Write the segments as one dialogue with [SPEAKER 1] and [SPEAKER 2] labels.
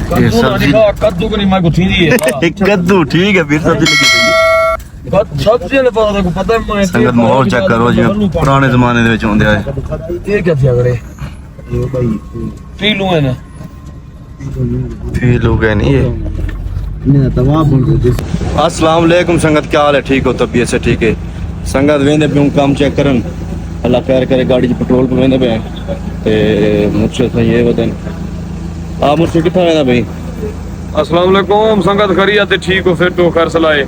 [SPEAKER 1] कद्दू को नहीं मैं थी
[SPEAKER 2] कद्दू ठीक है फिर सब्जी लगी पई
[SPEAKER 1] सब्जी ने पता है
[SPEAKER 2] संगत माहौल चेक करो जी पुराने जमाने दे विच होंदे आए
[SPEAKER 1] ये क्या थी अगले पीलू है ना
[SPEAKER 2] फील हो गए नहीं ये अस्सलाम वालेकुम संगत क्या हाल है ठीक हो तबीयत से ठीक है संगत वेंदे पे काम चेक करन अल्लाह खैर करे गाड़ी पेट्रोल पे वेंदे पे ते मुझसे सही है बतन आप मुझसे कितना वेंदा भाई
[SPEAKER 1] अस्सलाम वालेकुम संगत खरिया ते ठीक हो फिर तो खैर सलाए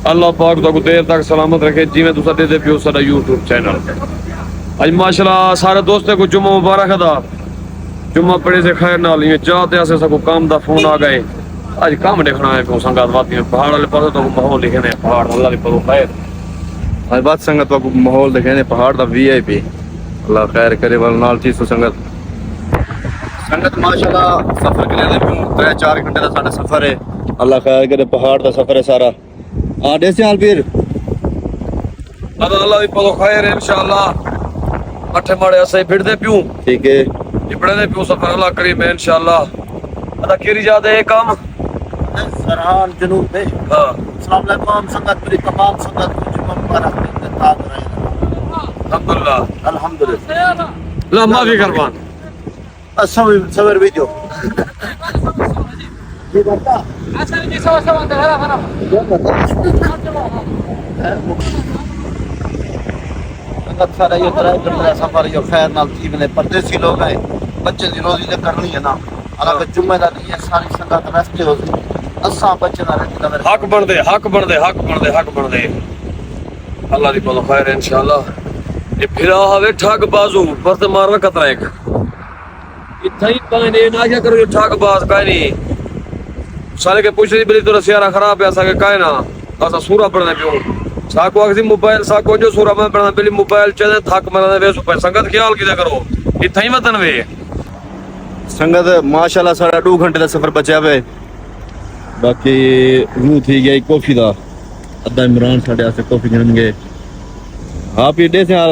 [SPEAKER 1] अल्लाह पाक तो देर तक सलामत रखे जिवें तुसा दे दे पियो साडा YouTube चैनल आज माशाल्लाह सारे दोस्तों को जुम्मा मुबारक अदा जुम्मा पढ़े से खैर नाल ये चाहते ऐसे सबको काम दा फोन आ गए आज काम देखना है को संगत वाती में पहाड़ वाले पास तो माहौल लिखे ने पहाड़ अल्लाह दी परो खैर
[SPEAKER 2] आज बात संगत को माहौल देखे ने पहाड़ दा VIP अल्लाह खैर करे वाल नाल चीज तो संगत माशाल्लाह सफर के लिए 3-4 घंटे का साडा सफर है अल्लाह खैर करे पहाड़ दा सफर है सारा आ देसी हाल फिर
[SPEAKER 1] अल्लाह दी परो खैर इंशाल्लाह अठे माड़े असे फिरदे पियो
[SPEAKER 2] ठीक है
[SPEAKER 1] इपड़े दे पियो सफर अल्लाह करीम है इंशाल्लाह अदा केरी जादे काम
[SPEAKER 3] सरहान जुनूब में अस्सलाम वालेकुम संगत मेरी तमाम संगत को जुम्मा मुबारक इंतजार रहे
[SPEAKER 1] अल्हम्दुलिल्लाह
[SPEAKER 3] अल्हम्दुलिल्लाह
[SPEAKER 1] ला माफी कुर्बान
[SPEAKER 3] सबर वीडियो ये बता
[SPEAKER 4] अच्छा जी सवा अंदर है ना
[SPEAKER 3] संगत सारा ये तरह सफर यो खैर नाल थी मैंने परदेसी लोग आए बच्चे दी रोजी ले करनी है ना हालांकि जुम्मेदारी ये सारी संगत रास्ते हो असा बच्चे ना रहती
[SPEAKER 1] हक बन दे अल्लाह दी पलो खैर इंशाल्लाह ये फिरा हवे ठग बाजू पर ते मारना खतरा एक इथई पाने ना क्या करो ये ठग बाज काई नहीं साले के पूछ रही बली तो रसियारा खराब है ऐसा के काई ना असा सूरा पढ़ने पियो साको अगसी मोबाइल साको जो सूरा में पढ़ना पहले मोबाइल चले थक मरने वे सुपर संगत ख्याल किदा करो इथई मतन वे
[SPEAKER 2] संगत माशाल्लाह सारा 2 घंटे का सफर बचा वे बाकी रू थी गई कॉफी दा अद्धा इमरान साडे आसे कॉफी गन गए हां पी दे से यार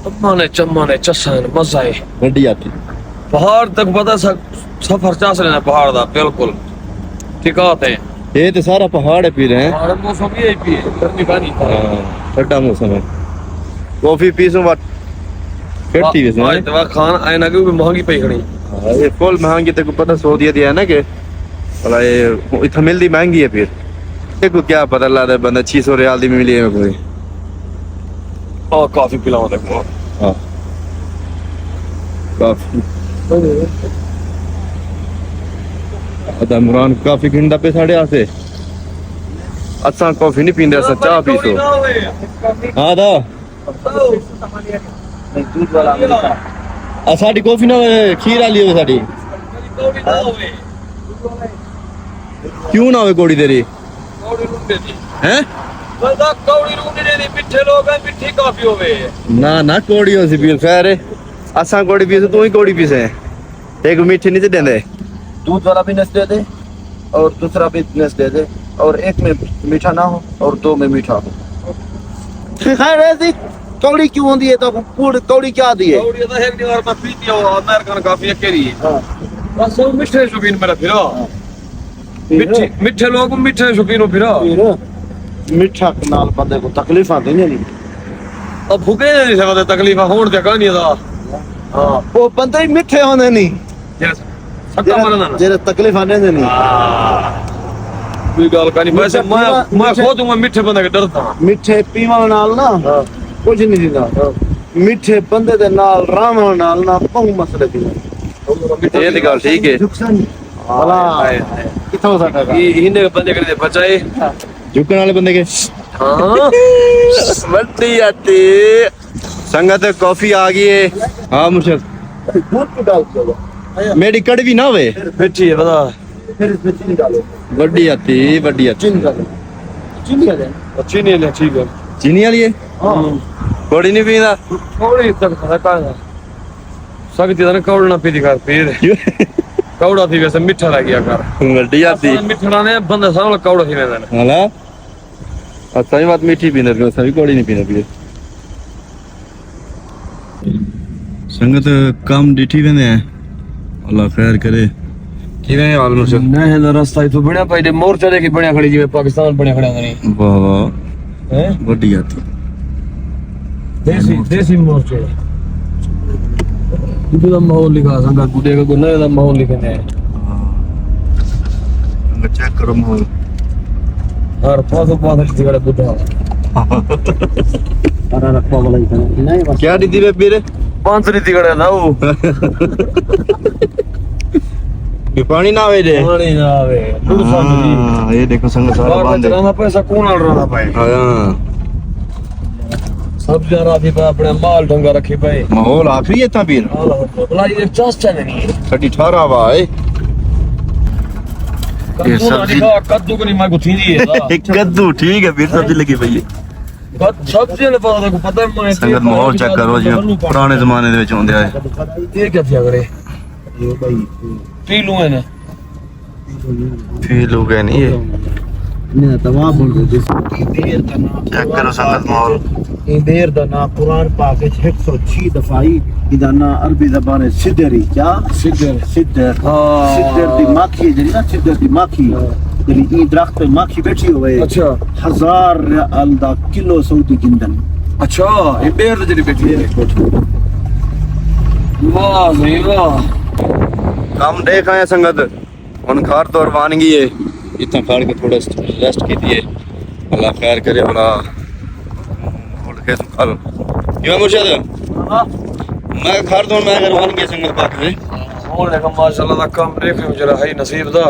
[SPEAKER 1] चम्माने चसन मजा है
[SPEAKER 2] गड्डी आती
[SPEAKER 1] पहाड़ तक पता सफर चा से लेना पहाड़ दा बिल्कुल ठिकात है
[SPEAKER 2] ये तो सारा पहाड़ है पी रहे हैं
[SPEAKER 1] और मौसम ये पी गर्मी का नहीं
[SPEAKER 2] ठंडा मौसम है कॉफी पी सो बात कट्टी वैसे
[SPEAKER 1] आज तो खान आए ना कि महंगी पई खड़ी
[SPEAKER 2] हां ये फुल महंगी तेको पता सऊदी दिया है ना के भला ये इतना मिलती महंगी है फिर देखो क्या पता लगा बंदा 600 रियाल दी मिली है कोई
[SPEAKER 1] और काफी पिलाओ देखो
[SPEAKER 2] हां काफी अदा इमरान काफी घंटा पे साढ़े आसे असा कॉफी नहीं पींदे असा चाह पीसो हां दा
[SPEAKER 3] दूध वाला
[SPEAKER 2] आ साडी कॉफी ना खीर वाली हो साडी क्यों ना होवे कोड़ी तेरी हैं
[SPEAKER 1] बंदा कौड़ी रूंडी दे मिठे लोग हैं मिठी काफी होवे
[SPEAKER 2] ना कोड़ी हो सी पी खैर असा कोड़ी पीसे तू ही कोड़ी पीसे एक मीठी नहीं देंदे
[SPEAKER 3] दूध वाला भी नस दे दे और दूसरा भी नस दे दे और एक में मीठा ना हो और 2 में मीठा हो खैर ऐसी कौड़ी क्यों होती है तो पूरी कौड़ी क्या दी है
[SPEAKER 1] कौड़ी तो एक बार मैं पीती हूं अमेरिकन काफी अकेली है बस वो मिठे शौकीन मेरा फिरा मिठे लोग मिठे शौकीन हो फिरा
[SPEAKER 3] मीठा नाल बंदे को तकलीफ आती नहीं
[SPEAKER 1] अब भूखे नहीं सकते तकलीफ होण ते कहानी दा
[SPEAKER 3] हां वो बंदे ही मीठे होने नहीं
[SPEAKER 1] सका मरना ना
[SPEAKER 3] जेरे तकलीफ आने नहीं
[SPEAKER 1] कोई गाल कहानी वैसे मैं खुद मैं मिठे बंदे के डरता
[SPEAKER 3] मिठे पीवन नाल ना कुछ नहीं दिंदा मिठे बंदे दे नाल रावण नाल ना बहु मसले दी
[SPEAKER 2] ये दी गल ठीक है
[SPEAKER 3] भला किथों साडा
[SPEAKER 1] ये हिंदे बंदे के बचाए
[SPEAKER 2] झुकने वाले बंदे के
[SPEAKER 1] हां
[SPEAKER 2] बड़ी आती संगत कॉफी आ गई है हां मुर्शिद
[SPEAKER 3] दूध की डाल दो
[SPEAKER 2] मेरी कड़वी ना होवे
[SPEAKER 1] मिठी है बता
[SPEAKER 3] फिर इसमें चीनी डालो
[SPEAKER 2] बड़ी आती
[SPEAKER 3] चीनी डालो चीनी डालो
[SPEAKER 1] चीनी ले ठीक है
[SPEAKER 2] चीनी वाली है
[SPEAKER 3] हां
[SPEAKER 2] कोड़ी नहीं पीना
[SPEAKER 1] कौड़ी तक का सकती था ना कौड़ ना पी दिखा फिर कौड़ा थी वैसे मिठा रह गया कर
[SPEAKER 2] बड़ी आती
[SPEAKER 1] मिठड़ा ने बंदे सामने कौड़ा थी वैसे
[SPEAKER 2] हाला अच्छा ही बात मीठी पीने लगे सभी कोड़ी नहीं पीने पिए संगत काम डिठी वेंदे हैं अल्लाह खैर करे ਕਿਵੇਂ ਹਾਲ ਮੁਰਸ਼ਦ
[SPEAKER 1] ਨਹੀਂ ਦਾ ਰਸਤਾ ਇਥੋਂ ਬਣਿਆ ਭਾਈ ਦੇ ਮੋਰਚਾ ਦੇ ਕੇ ਬਣਿਆ ਖੜੀ ਜਿਵੇਂ ਪਾਕਿਸਤਾਨ ਬਣਿਆ ਖੜਾ ਹੁੰਦਾ ਨਹੀਂ
[SPEAKER 2] ਵਾਹ ਵਾਹ
[SPEAKER 1] ਹੈ
[SPEAKER 2] ਵਧੀਆ ਤੀ
[SPEAKER 1] ਦੇਸੀ ਮੋਰਚੇ ਗੁੱਡੇ ਦਾ ਮਾਹੌਲ ਲਿਖਾ ਸੰਗਾ ਗੁੱਡੇ ਦਾ ਗੁੰਨਾ ਦਾ ਮਾਹੌਲ ਲਿਖਨੇ
[SPEAKER 2] ਚੈੱਕ ਕਰੋ ਮਾਹੌਲ
[SPEAKER 1] ਹਰ ਪਾਸੋਂ ਪਾਸ ਦੀ ਗੜਾ ਬੁੱਢਾ
[SPEAKER 3] अरे रखवा वाला ही था नहीं बस
[SPEAKER 2] क्या दीदी बे पीरे
[SPEAKER 1] ਪੰਜ ਰੀਤੀ ਗੜਾ ਨਾ ਉਹ
[SPEAKER 2] ये पानी ना आवे जे
[SPEAKER 1] ਪਾਣੀ ਨਾ ਆਵੇ ਦੁਰ ਸਾਡੀ
[SPEAKER 2] हाँ ये देखो संग सारा
[SPEAKER 1] ਬਾਹਰ
[SPEAKER 2] बंद
[SPEAKER 1] ਵਿੱਚ
[SPEAKER 2] है
[SPEAKER 1] ਰਹਿਣਾ ਪੈਸਾ ਕੋਣ ਨਾਲ ਰਹਿਣਾ ਪਏ
[SPEAKER 2] हाँ
[SPEAKER 1] ਸਭ ਜਰਾ ਵੀ ਆਪਣੇ ਮਾਲ ਢੰਗਾ ਰੱਖੀ ਪਏ
[SPEAKER 2] माहौल आखिरी है ता पीर
[SPEAKER 1] ਬਲਾ ਜੀ ਚਾਸ ਚੱਲ ਨਹੀਂ
[SPEAKER 2] साडी 18 वा है
[SPEAKER 1] ਕੱਦੂ ਨਾ
[SPEAKER 2] सब्जी-
[SPEAKER 1] ਦਿਖਾ ਕੱਦੂ ਕੋ ਨਹੀਂ ਮੈਂ ਗੁੱਥੀ ਦੀ ਹੈ
[SPEAKER 2] कद्दू ठीक है पीर सब्जी लगी पई है
[SPEAKER 1] ਸਬਜ਼ੀ ਨੇ ਪਤਾ ਮੈਂ
[SPEAKER 2] संगत माहौल चेक करो जी पुराने जमाने दे विच होंदे आए
[SPEAKER 1] ਇਹ ਕਿੱਥੇ ਅਗਰੇ
[SPEAKER 3] ये भाई
[SPEAKER 1] ਪੀ ਲੂ ਇਹਨੇ
[SPEAKER 2] फील हो गए नहीं ये
[SPEAKER 3] नहीं तवा बोल रहे जिस देर का नाम
[SPEAKER 2] चेक करो संगत माहौल
[SPEAKER 3] ये देर का नाम कुरान पाक 106 दफा ही इदा ना अरबी जबान सिदरी क्या
[SPEAKER 1] ਸਿੱਧਰ
[SPEAKER 3] सिदर
[SPEAKER 1] हाँ।
[SPEAKER 3] सिदर दी माखी जड़ी ना सिदर दी माखी जड़ी ई दरख्त पे माखी बैठी होवे
[SPEAKER 1] ਅੱਛਾ
[SPEAKER 3] 1000 रियाल दा किलो सऊदी जिंदन
[SPEAKER 1] ਅੱਛਾ ਇਹ ਬੇਰ ਤੇ ਜਿਹੜੀ ਬੈਠੀ ਹੈ ਵਾਹ ਜੀ ਵਾਹ
[SPEAKER 2] काम देख आए संगत हुन खार तो रवानगी है इतना खाड़ के थोड़ा रेस्ट की दिए अल्लाह खैर करे भला उठ के कल क्यों मुर्शिद मैं खार तो मैं रवानगी संगत पाक में
[SPEAKER 1] ਹੁਣ ਦੇਖੋ ਮਾਸ਼ਾਅੱਲਾ ਦਾ ਕੰਮ ਦੇਖ ਜਰਾ ਹੈ ਨਸੀਬ ਦਾ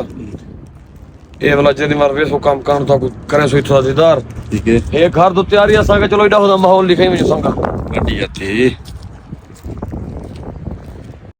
[SPEAKER 1] ਇਹ ਵਾਲਾ ਜਿਹਦੀ ਮਾਰ ਵੇਖੋ ਕੰਮ ਕਰਨ ਤਾਂ ਕਰੇ ਸੋ ਇਥੋਂ ਦੀਦਾਰ
[SPEAKER 2] ठीक है
[SPEAKER 1] ਇਹ ਘਰ ਤੋਂ ਤਿਆਰੀ ਅਸਾਂ ਕੇ ਚਲੋ ਇਹਦਾ ਮਾਹੌਲ ਲਿਖਾਈ ਮੈਨੂੰ ਸੰਗਾ
[SPEAKER 2] गड्डी आती